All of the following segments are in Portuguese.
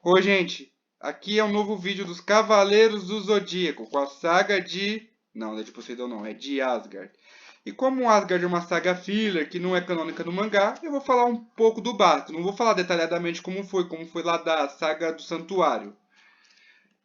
Oi, gente. Aqui é um novo vídeo dos Cavaleiros do Zodíaco, com a saga de... Não é de Poseidon não, é de Asgard. E como Asgard é uma saga filler que não é canônica no mangá, eu vou falar um pouco do básico. Não vou falar detalhadamente como foi lá da saga do Santuário.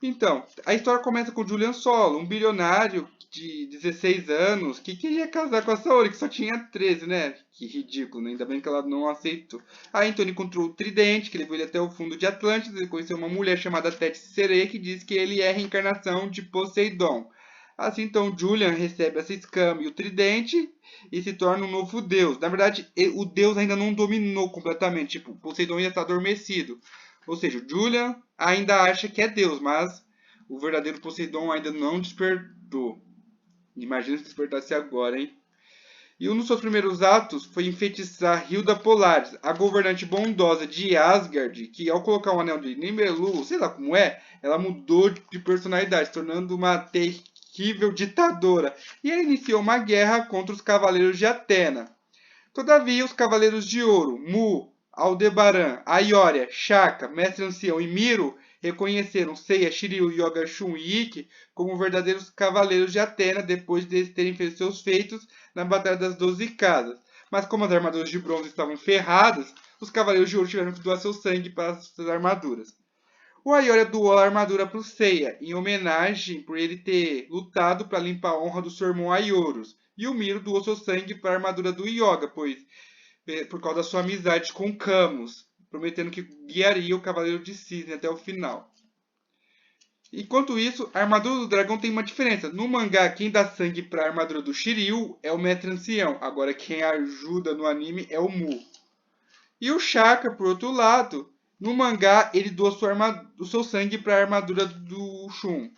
Então, a história começa com Julian Solo, um bilionário de 16 anos que queria casar com a Saori, que só tinha 13, né? Que ridículo, né? Ainda bem que ela não aceitou. Aí então ele encontrou o Tridente, que levou ele até o fundo de Atlântida, e conheceu uma mulher chamada Tétis Serê, que diz que ele é a reencarnação de Poseidon. Assim então Julian recebe essa escama e o Tridente e se torna um novo deus. Na verdade, o deus ainda não dominou completamente, tipo, Poseidon ainda está adormecido. Ou seja, o Julian ainda acha que é Deus, mas o verdadeiro Poseidon ainda não despertou. Imagina se despertasse agora, hein? E um dos seus primeiros atos foi enfeitiçar Hilda Polaris, a governante bondosa de Asgard, que ao colocar um anel de Nibelung, sei lá como é, ela mudou de personalidade, se tornando uma terrível ditadora. E ela iniciou uma guerra contra os Cavaleiros de Atena. Todavia, os Cavaleiros de Ouro, Mu, Aldebaran, Aioria, Shaka, Mestre Ancião e Miro reconheceram Seiya, Shiryu, Yoga, Shun e Ikki como verdadeiros Cavaleiros de Atena depois de eles terem feito seus feitos na Batalha das 12 Casas. Mas como as armaduras de bronze estavam ferradas, os Cavaleiros de Ouro tiveram que doar seu sangue para suas armaduras. O Aioria doou a armadura para o Seiya, em homenagem por ele ter lutado para limpar a honra do seu irmão Aioros. E o Miro doou seu sangue para a armadura do Yoga, pois por causa da sua amizade com Camus, prometendo que guiaria o Cavaleiro de Cisne até o final. Enquanto isso, a armadura do dragão tem uma diferença. No mangá, quem dá sangue para a armadura do Shiryu é o Mestre Ancião. Agora, quem ajuda no anime é o Mu. E o Shaka, por outro lado, no mangá, ele doa o seu sangue para a armadura do Shun.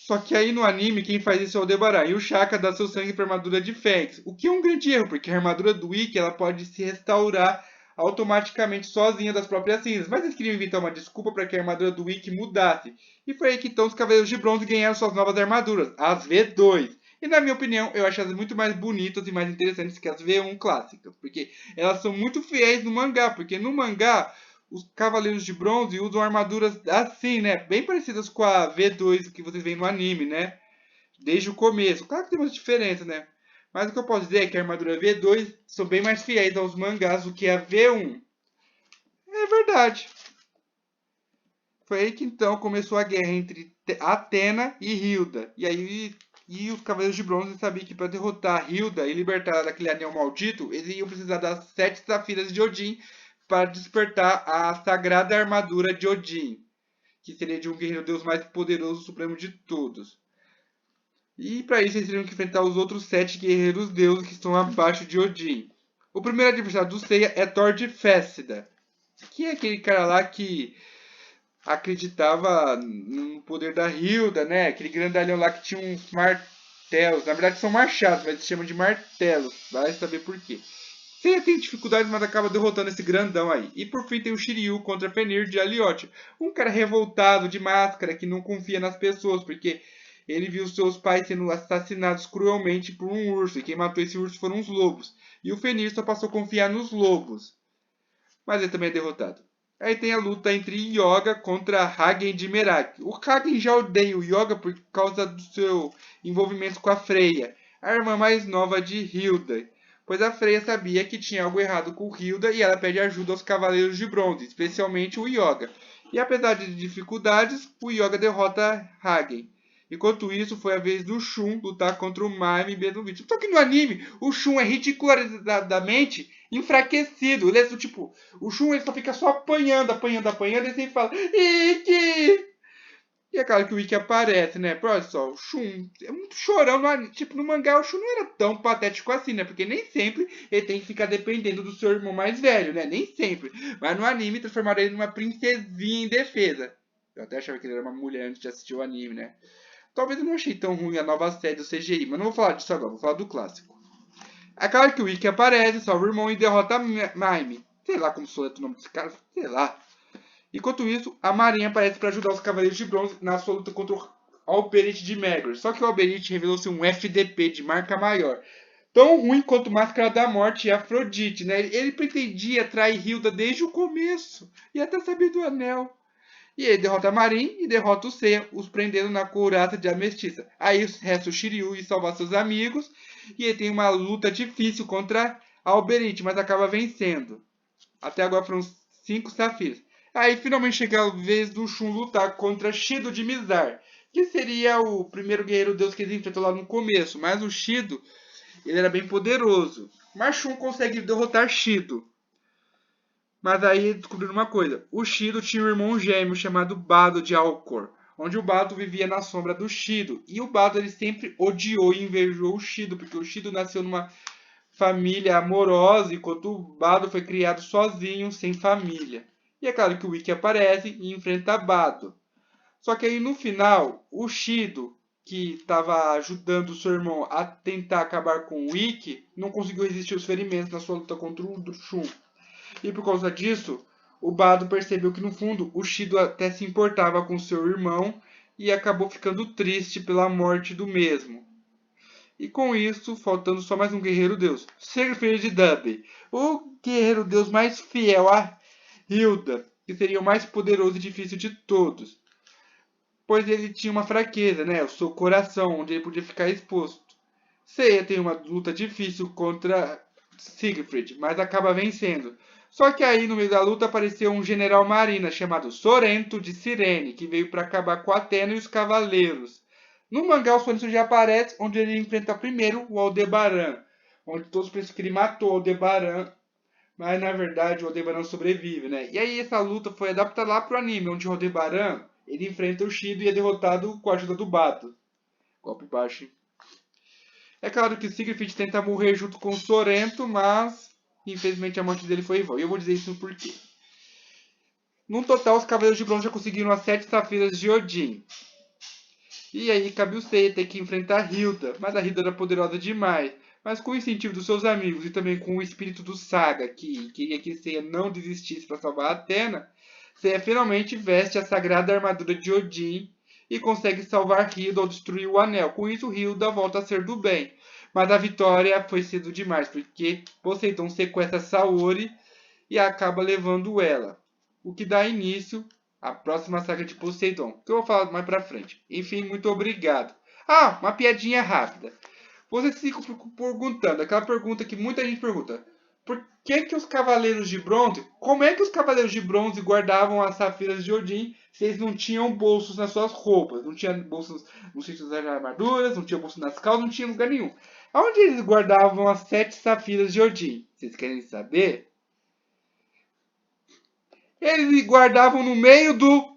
Só que aí no anime, quem faz isso é o Aldebaran. E o Shaka dá seu sangue para a armadura de Fênix. O que é um grande erro, porque a armadura do Ikki ela pode se restaurar automaticamente sozinha das próprias cinzas. Mas eles queriam inventar uma desculpa para que a armadura do Ikki mudasse. E foi aí que então os Cavaleiros de Bronze ganharam suas novas armaduras, as V2. E na minha opinião, eu acho elas muito mais bonitas e mais interessantes que as V1 clássicas. Porque elas são muito fiéis no mangá. Porque no mangá, os Cavaleiros de Bronze usam armaduras assim, né? Bem parecidas com a V2 que vocês veem no anime, né? Desde o começo. Claro que tem umas diferenças, né? Mas o que eu posso dizer é que a armadura V2 são bem mais fiéis aos mangás do que a V1. É verdade. Foi aí que então começou a guerra entre Atena e Hilda. E os Cavaleiros de Bronze sabiam que para derrotar Hilda e libertar ela daquele anel maldito, eles iam precisar das 7 safiras de Odin para despertar a sagrada armadura de Odin, que seria de um guerreiro deus mais poderoso supremo de todos. E para isso eles teriam que enfrentar os outros 7 guerreiros deuses que estão abaixo de Odin. O primeiro adversário do Seiya é Thor de Fésida, que é aquele cara lá que acreditava no poder da Hilda, né? Aquele grandalhão lá que tinha uns martelos. Na verdade são machados, mas se chamam de martelos. Vai saber por quê. Seiya tem dificuldades, mas acaba derrotando esse grandão aí. E por fim tem o Shiryu contra Fenrir de Alioth. Um cara revoltado, de máscara, que não confia nas pessoas, porque ele viu seus pais sendo assassinados cruelmente por um urso. E quem matou esse urso foram os lobos. E o Fenrir só passou a confiar nos lobos. Mas ele também é derrotado. Aí tem a luta entre Yoga contra Hagen de Merak. O Hagen já odeia o Yoga por causa do seu envolvimento com a Freya, a irmã mais nova de Hilda. Pois a Freya sabia que tinha algo errado com Hilda e ela pede ajuda aos Cavaleiros de Bronze, especialmente o Yoga. E apesar de dificuldades, o Yoga derrota Hagen. Enquanto isso, foi a vez do Shun lutar contra o Mime mesmo vídeo. Só que no anime, o Shun é ridicularizadamente enfraquecido. Ele é do tipo, o Shun ele só fica só apanhando, apanhando, apanhando, e sempre fala, Ikki! E é claro que o Ikki aparece, né? Olha só, o Shun é muito chorão. Tipo, no mangá o Shun não era tão patético assim, né? Porque nem sempre ele tem que ficar dependendo do seu irmão mais velho, né? Nem sempre. Mas no anime transformaram ele numa princesinha indefesa. Eu até achava que ele era uma mulher antes de assistir o anime, né? Talvez eu não achei tão ruim a nova série do CGI, mas não vou falar disso agora, vou falar do clássico. É claro que o Ikki aparece, salva o irmão e derrota a Mime. Sei lá como soletra o nome desse cara, sei lá. Enquanto isso, a Marinha aparece para ajudar os Cavaleiros de Bronze na sua luta contra o Alberich de Maggor. Só que o Alberich revelou-se um FDP de marca maior. Tão ruim quanto Máscara da Morte e Afrodite, né? Ele pretendia trair Hilda desde o começo. E até saber do anel. E ele derrota a Marin e derrota o Seiya, os prendendo na couraça de ametista. Aí resta o Shiryu e salvar seus amigos. E ele tem uma luta difícil contra Alberite, mas acaba vencendo. Até agora foram 5 safiras. Aí finalmente chega a vez do Shun lutar contra Shido de Mizar, que seria o primeiro guerreiro deus que ele enfrentou lá no começo. Mas o Shido, ele era bem poderoso. Mas Shun consegue derrotar Shido. Mas aí descobriram uma coisa. O Shido tinha um irmão gêmeo chamado Bado de Alcor, onde o Bado vivia na sombra do Shido. E o Bado ele sempre odiou e invejou o Shido, porque o Shido nasceu numa família amorosa, enquanto o Bado foi criado sozinho, sem família. E é claro que o Ikki aparece e enfrenta Bado. Só que aí no final, o Shido, que estava ajudando o seu irmão a tentar acabar com o Ikki, não conseguiu resistir aos ferimentos na sua luta contra o Shun. E por causa disso, o Bado percebeu que no fundo o Shido até se importava com seu irmão e acabou ficando triste pela morte do mesmo. E com isso, faltando só mais um guerreiro deus, Siegfried Dub, o guerreiro deus mais fiel a Hilda, que seria o mais poderoso e difícil de todos. Pois ele tinha uma fraqueza, né? O seu coração, onde ele podia ficar exposto. Seiya tem uma luta difícil contra Siegfried, mas acaba vencendo. Só que aí no meio da luta apareceu um general marina chamado Sorrento de Cirene, que veio para acabar com Atena e os cavaleiros. No mangá o Sorrento já aparece, onde ele enfrenta primeiro o Aldebaran, onde todos pensam que ele matou o Aldebaran, mas na verdade o Aldebaran sobrevive, né? E aí essa luta foi adaptada lá pro anime, onde o Aldebaran ele enfrenta o Shido e é derrotado com a ajuda do Bato. Golpe baixo, hein? É claro que Siegfried tenta morrer junto com o Sorrento, mas infelizmente a morte dele foi em vão. E eu vou dizer isso por quê. No total, os Cavaleiros de Bronze já conseguiram as 7 safiras de Odin. E aí cabe o Seiya ter que enfrentar Hilda, mas a Hilda era poderosa demais. Mas com o incentivo dos seus amigos e também com o espírito do Saga, que queria que Seiya não desistisse para salvar Athena, Seiya finalmente veste a sagrada armadura de Odin e consegue salvar Hilda ao destruir o anel. Com isso, Hilda volta a ser do bem. Mas a vitória foi cedo demais, porque Poseidon sequestra Saori e acaba levando ela. O que dá início à próxima saga de Poseidon, que eu vou falar mais pra frente. Enfim, muito obrigado. Ah, uma piadinha rápida. Você se fica perguntando, aquela pergunta que muita gente pergunta. Por que os Cavaleiros de Bronze, como é que os Cavaleiros de Bronze guardavam as safiras de Odin se eles não tinham bolsos nas suas roupas? Não tinha bolsos nos cintos das armaduras, não tinha bolso nas calças, não tinha lugar nenhum. Onde eles guardavam as 7 safiras de Odin? Vocês querem saber? Eles guardavam no meio do